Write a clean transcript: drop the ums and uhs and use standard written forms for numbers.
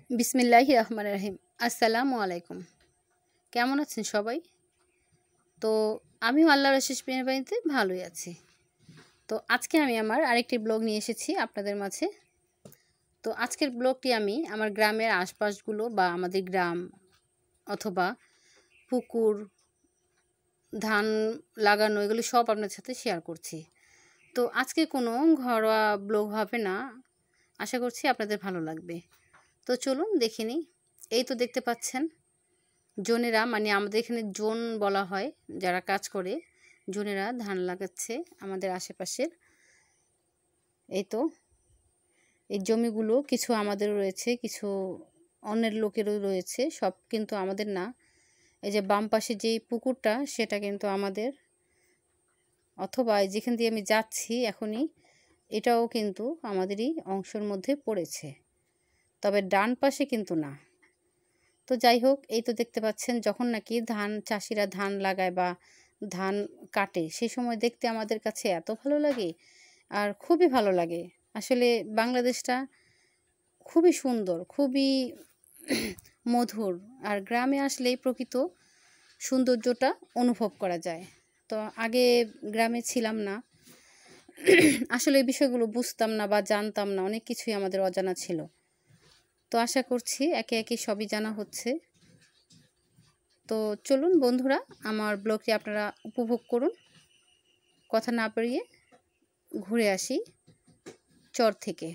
বিসমিল্লাহির রহমানির রহিম। আসসালামু আলাইকুম। কেমন আছেন সবাই? তো আমিও আল্লাহর অশেষ মেহেরবানিতে ভালোই আছি। তো আজকে আমি আমার আরেকটি ব্লগ নিয়ে এসেছি আপনাদের মাঝে। তো আজকের ব্লগটি আমি আমার গ্রামের আশপাশগুলো বা আমাদের গ্রাম অথবা পুকুর, ধান লাগানো এগুলো সব আপনাদের সাথে শেয়ার করছি। তো আজকে কোনো ঘরোয়া ব্লগ হবে না, আশা করছি আপনাদের ভালো লাগবে। তো চলুন দেখে নিই। এই তো দেখতে পাচ্ছেন জনেরা, মানে আমাদের এখানে জোন বলা হয় যারা কাজ করে, জনেরা ধান লাগাচ্ছে আমাদের আশেপাশের। এই তো এই জমিগুলো কিছু আমাদের রয়েছে, কিছু অন্যের লোকেরও রয়েছে, সব কিন্তু আমাদের না। এই যে বাম পাশে যেই পুকুরটা সেটা কিন্তু আমাদের, অথবা যেখান দিয়ে আমি যাচ্ছি এখনই এটাও কিন্তু আমাদেরই অংশের মধ্যে পড়েছে, তবে ডান পাশে কিন্তু না। তো যাই হোক, এই তো দেখতে পাচ্ছেন যখন নাকি চাষিরা ধান লাগায় বা ধান কাটে সেই সময় দেখতে আমাদের কাছে এত ভালো লাগে, আর খুবই ভালো লাগে। আসলে বাংলাদেশটা খুবই সুন্দর, খুবই মধুর, আর গ্রামে আসলেই প্রকৃত সৌন্দর্যটা অনুভব করা যায়। তো আগে গ্রামে ছিলাম না, আসলে এই বিষয়গুলো বুঝতাম না বা জানতাম না, অনেক কিছুই আমাদের অজানা ছিল। তো আশা করছি একে একে সবই জানা হচ্ছে। তো চলুন বন্ধুরা, আমার ব্লগটি আপনারা উপভোগ করুন। কথা না বাড়িয়ে ঘুরে আসি চর থেকে।